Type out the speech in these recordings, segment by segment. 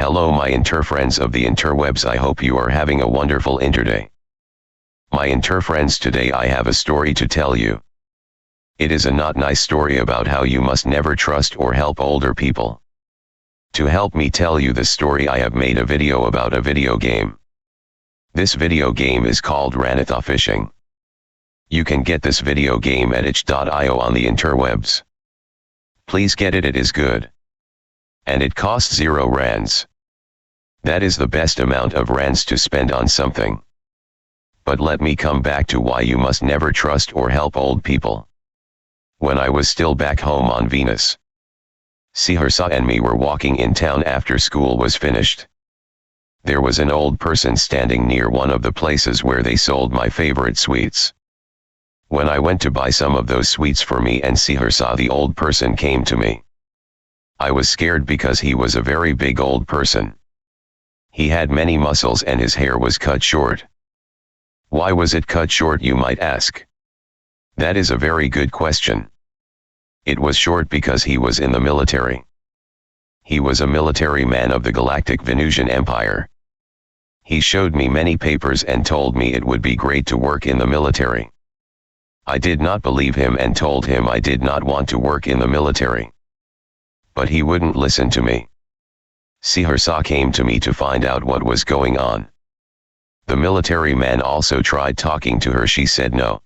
Hello my interfriends of the interwebs, I hope you are having a wonderful interday. My interfriends, today I have a story to tell you. It is a not nice story about how you must never trust or help older people. To help me tell you this story, I have made a video about a video game. This video game is called Ranita Fishing. You can get this video game at itch.io on the interwebs. Please get it, it is good. And it costs 0 rands. That is the best amount of rands to spend on something. But let me come back to why you must never trust or help old people. When I was still back home on Venus, Sylvari and me were walking in town after school was finished. There was an old person standing near one of the places where they sold my favorite sweets. When I went to buy some of those sweets for me and Sylvari, the old person came to me. I was scared because he was a very big old person. He had many muscles and his hair was cut short. Why was it cut short, you might ask? That is a very good question. It was short because he was in the military. He was a military man of the Galactic Venusian Empire. He showed me many papers and told me it would be great to work in the military. I did not believe him and told him I did not want to work in the military. But he wouldn't listen to me. Sylvari came to me to find out what was going on. The military man also tried talking to her, she said no.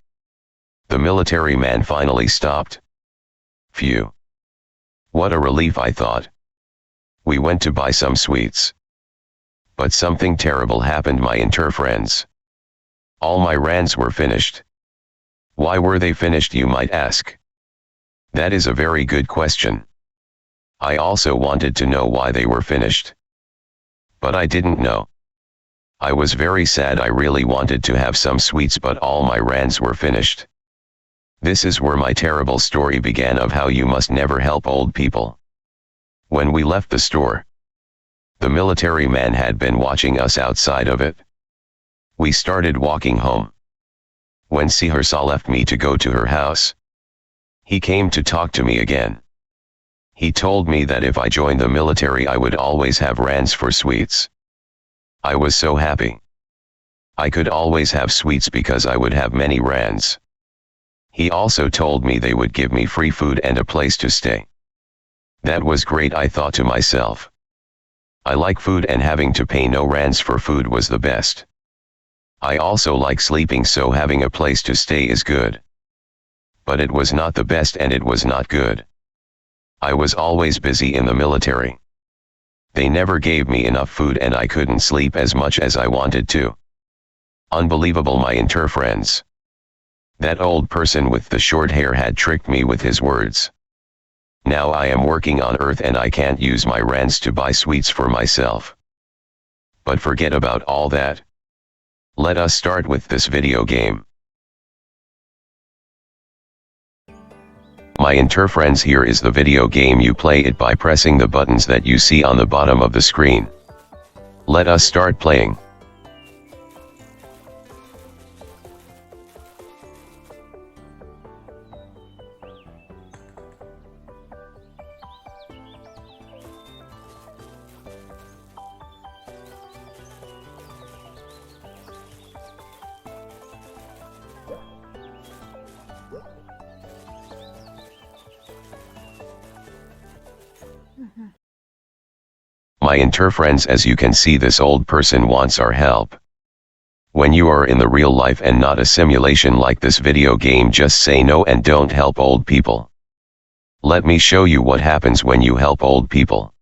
The military man finally stopped. Phew. What a relief, I thought. We went to buy some sweets. But something terrible happened, my interfriends. All my rands were finished. Why were they finished, you might ask? That is a very good question. I also wanted to know why they were finished. But I didn't know. I was very sad, I really wanted to have some sweets, but all my rands were finished. This is where my terrible story began of how you must never help old people. When we left the store, the military man had been watching us outside of it. We started walking home. When Sylvari left me to go to her house, he came to talk to me again. He told me that if I joined the military I would always have rands for sweets. I was so happy. I could always have sweets because I would have many rands. He also told me they would give me free food and a place to stay. That was great, I thought to myself. I like food and having to pay no rands for food was the best. I also like sleeping, so having a place to stay is good. But it was not the best and it was not good. I was always busy in the military. They never gave me enough food and I couldn't sleep as much as I wanted to. Unbelievable, my interfriends. That old person with the short hair had tricked me with his words. Now I am working on Earth and I can't use my rands to buy sweets for myself. But forget about all that. Let us start with this video game. My interfriends, here is the video game. You play it by pressing the buttons that you see on the bottom of the screen. Let us start playing. My interfriends, as you can see, this old person wants our help. When you are in the real life and not a simulation like this video game, just say no and don't help old people. Let me show you what happens when you help old people.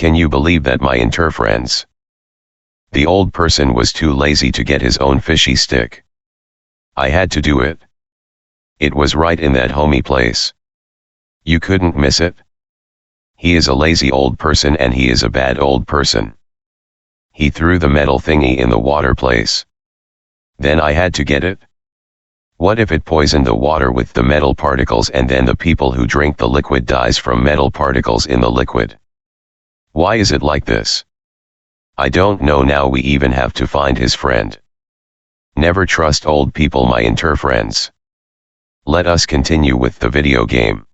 Can you believe that, my interfriends? The old person was too lazy to get his own fishy stick. I had to do it. It was right in that homey place. You couldn't miss it. He is a lazy old person and he is a bad old person. He threw the metal thingy in the water place. Then I had to get it. What if it poisoned the water with the metal particles and then the people who drink the liquid dies from metal particles in the liquid? Why is it like this? I don't know. Now we even have to find his friend. Never trust old people, my interfriends. Let us continue with the video game.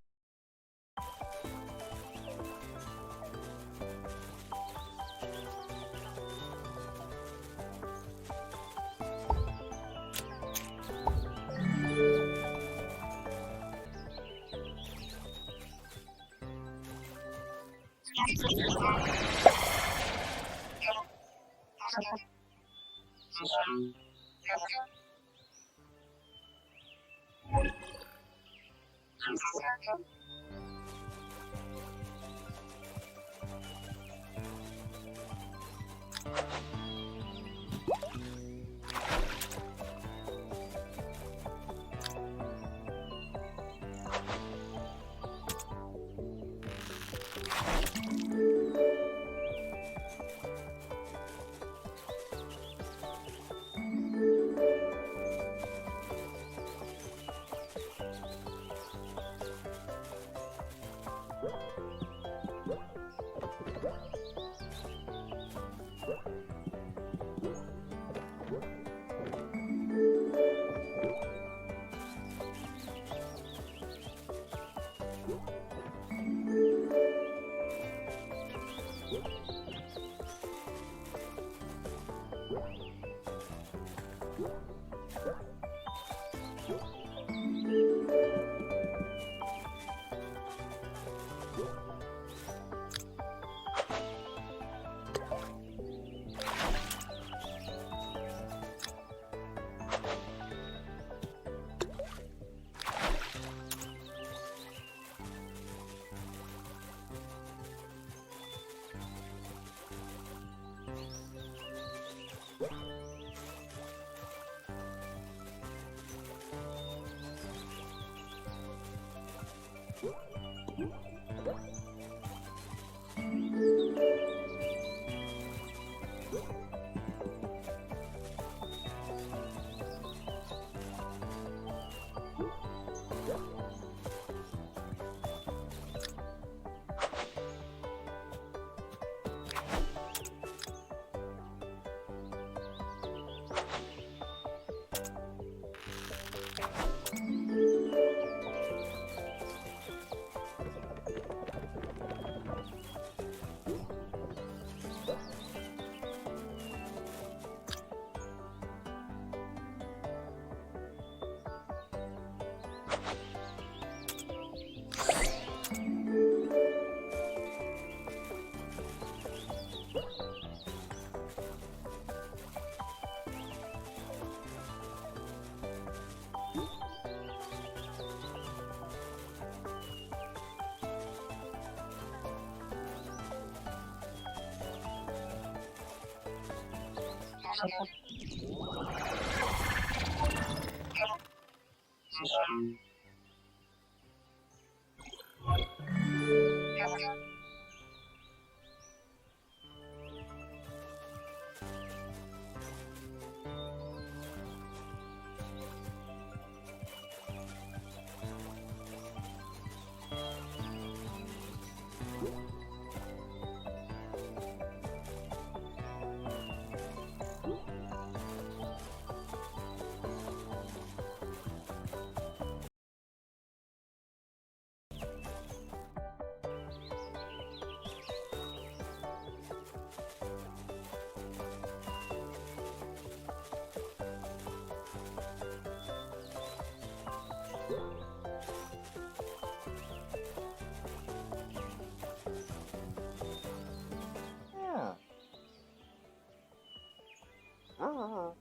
Oh.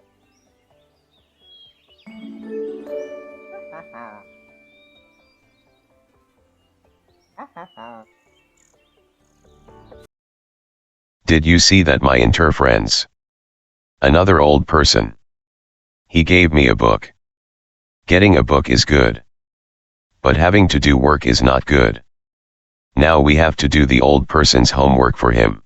Ha ha. Ha ha ha. Did you see that, my interfriends? Another old person. He gave me a book. Getting a book is good. But having to do work is not good. Now we have to do the old person's homework for him.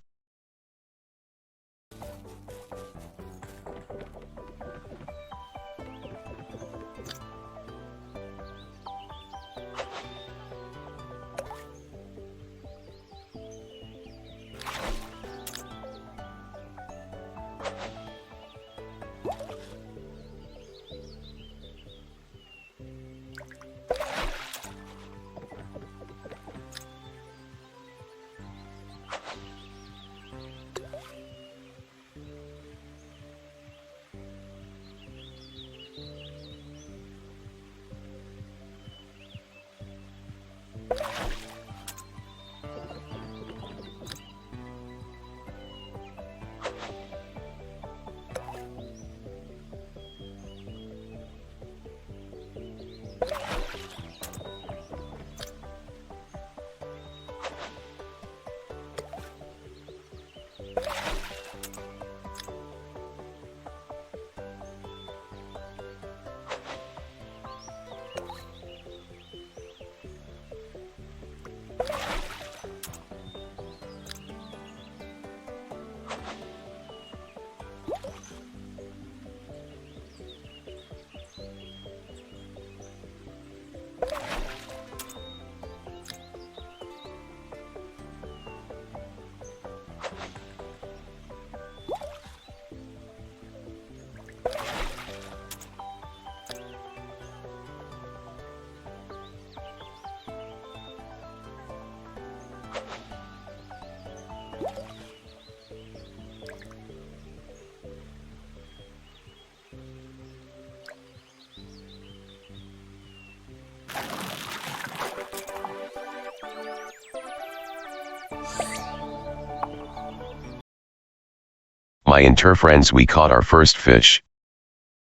My interfriends, we caught our first fish.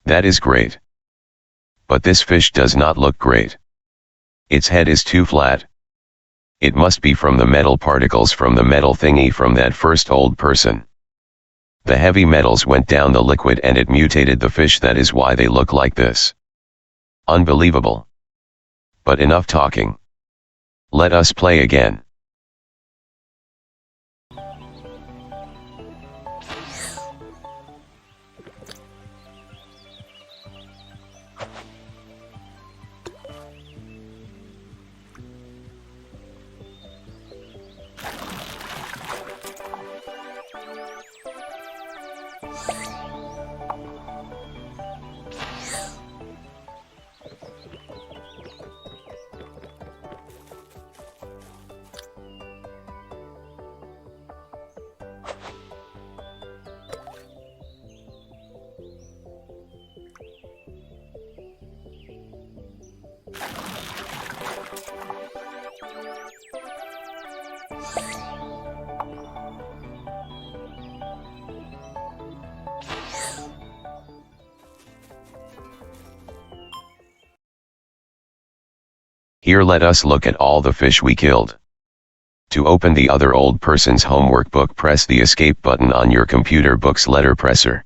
That is great. But this fish does not look great. Its head is too flat. It must be from the metal particles from the metal thingy from that first old person. The heavy metals went down the liquid and it mutated the fish, that is why they look like this. Unbelievable. But enough talking. Let us play again. Here let us look at all the fish we killed. To open the other old person's homework book, press the escape button on your computer book's letter presser.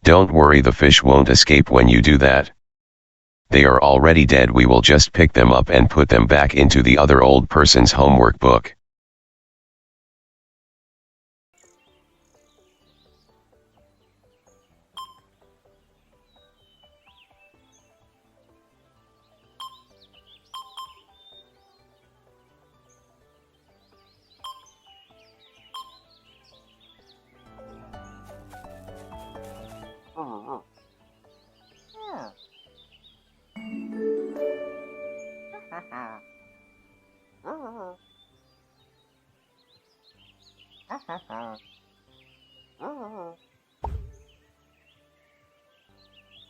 Don't worry, the fish won't escape when you do that. They are already dead, we will just pick them up and put them back into the other old person's homework book. Oh. Yeah. Ha ha. Oh. Ha ha ha. Oh.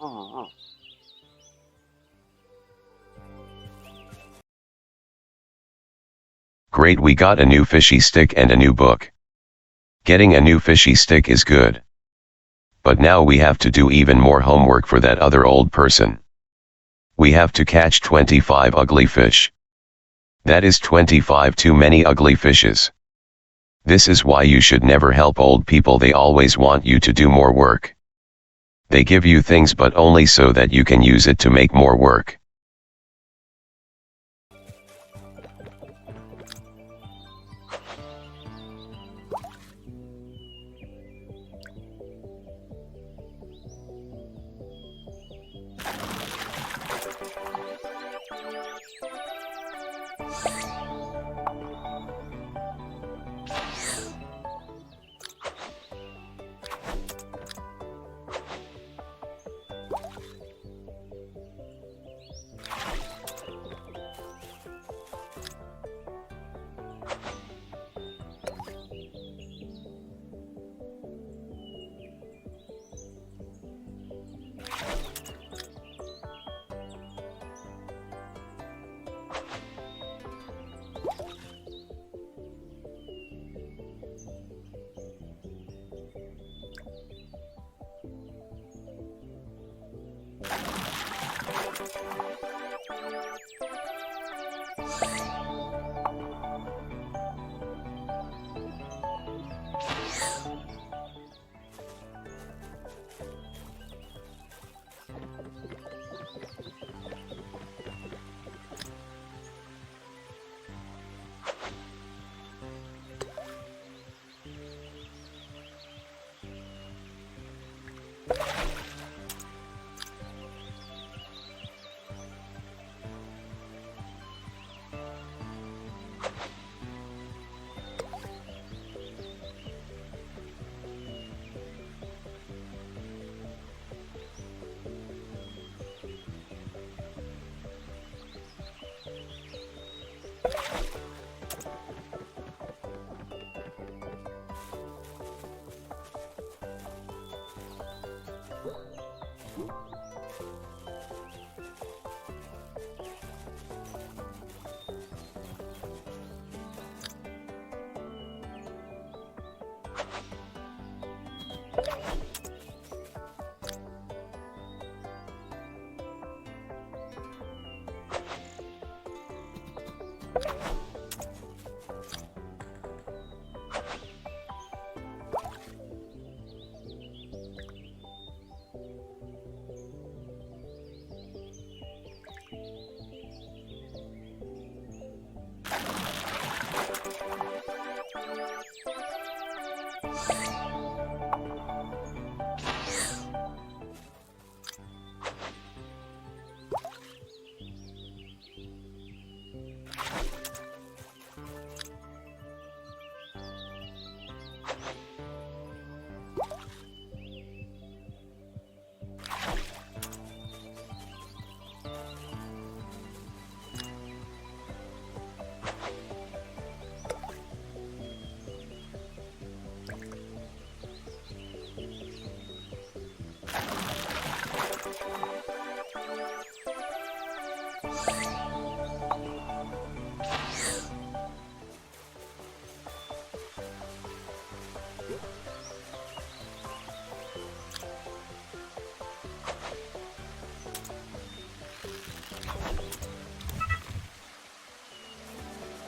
Oh. Great, we got a new fishy stick and a new book. Getting a new fishy stick is good. But now we have to do even more homework for that other old person. We have to catch 25 ugly fish. That is 25 too many ugly fishes. This is why you should never help old people. They always want you to do more work. They give you things but only so that you can use it to make more work.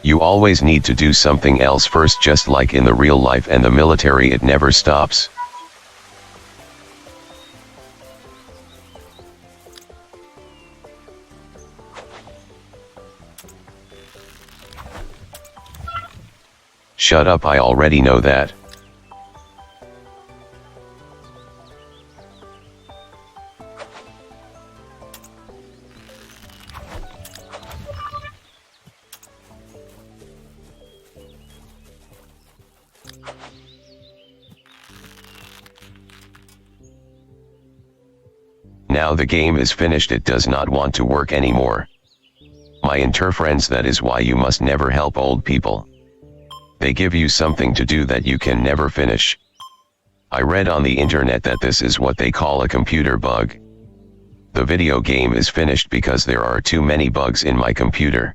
You always need to do something else first, just like in the real life and the military, it never stops. Shut up, I already know that. Now the game is finished, it does not want to work anymore. My interfriends, that is why you must never help old people. They give you something to do that you can never finish. I read on the internet that this is what they call a computer bug. The video game is finished because there are too many bugs in my computer.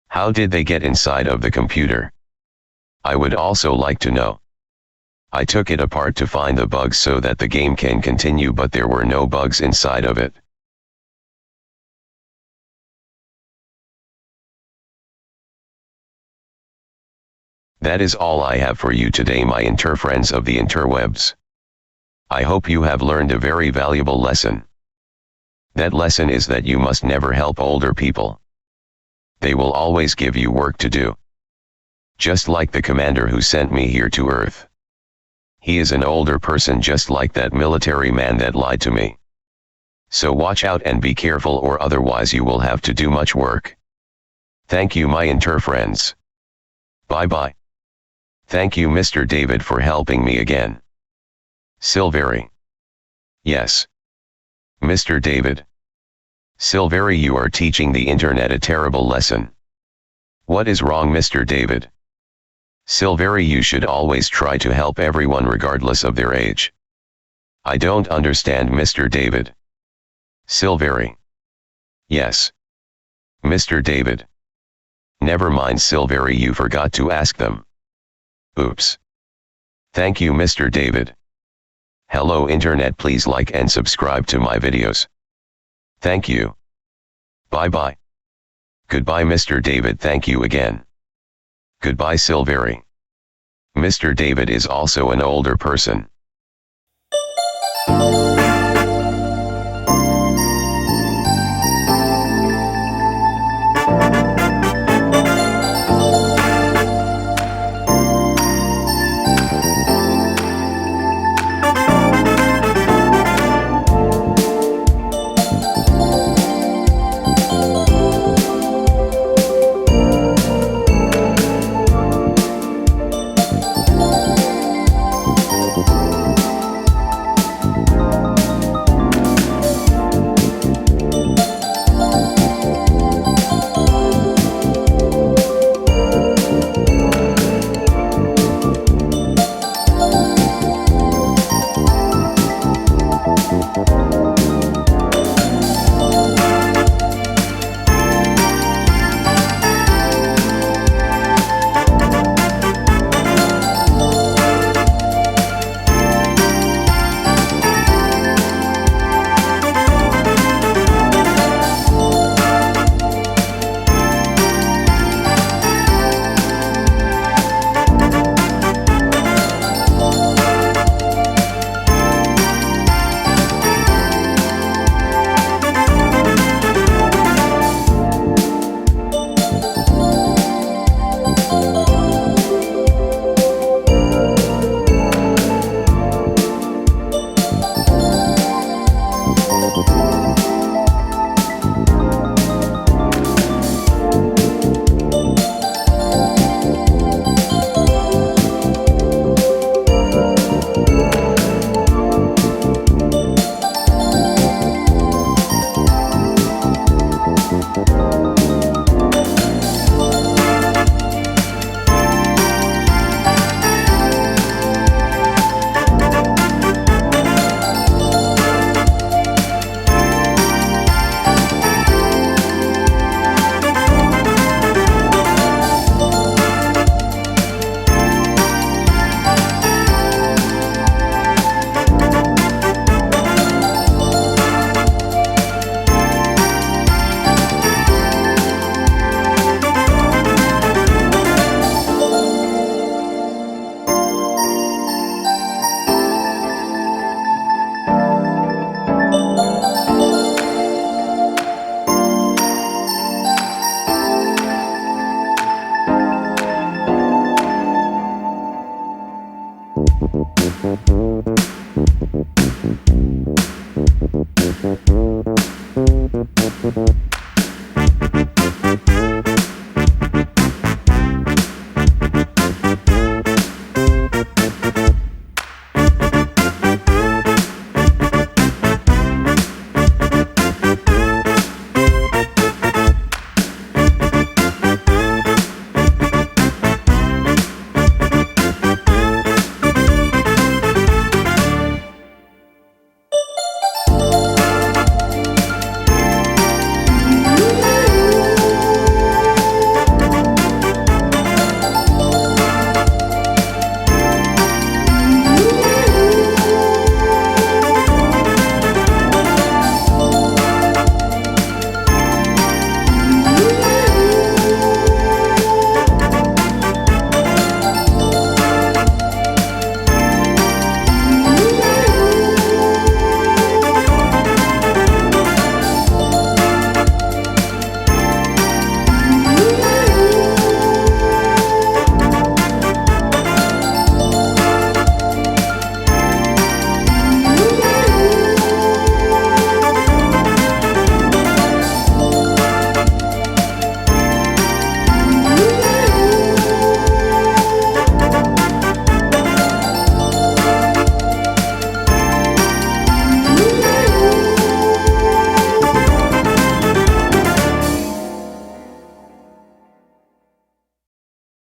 How did they get inside of the computer? I would also like to know. I took it apart to find the bugs so that the game can continue, but there were no bugs inside of it. That is all I have for you today, my interfriends of the interwebs. I hope you have learned a very valuable lesson. That lesson is that you must never help older people. They will always give you work to do. Just like the commander who sent me here to Earth. He is an older person, just like that military man that lied to me. So watch out and be careful, or otherwise you will have to do much work. Thank you, my interfriends. Bye bye. Thank you, Mr. David, for helping me again. Sylvari. Yes. Mr. David. Sylvari, you are teaching the internet a terrible lesson. What is wrong, Mr. David? Sylvari, you should always try to help everyone regardless of their age. I don't understand, Mr. David. Sylvari. Yes. Mr. David. Never mind, Sylvari, you forgot to ask them. Oops. Thank you, Mr. David. Hello internet, please like and subscribe to my videos. Thank you. Bye bye. Goodbye, Mr. David, thank you again. Goodbye, Sylvari. Mr. David is also an older person.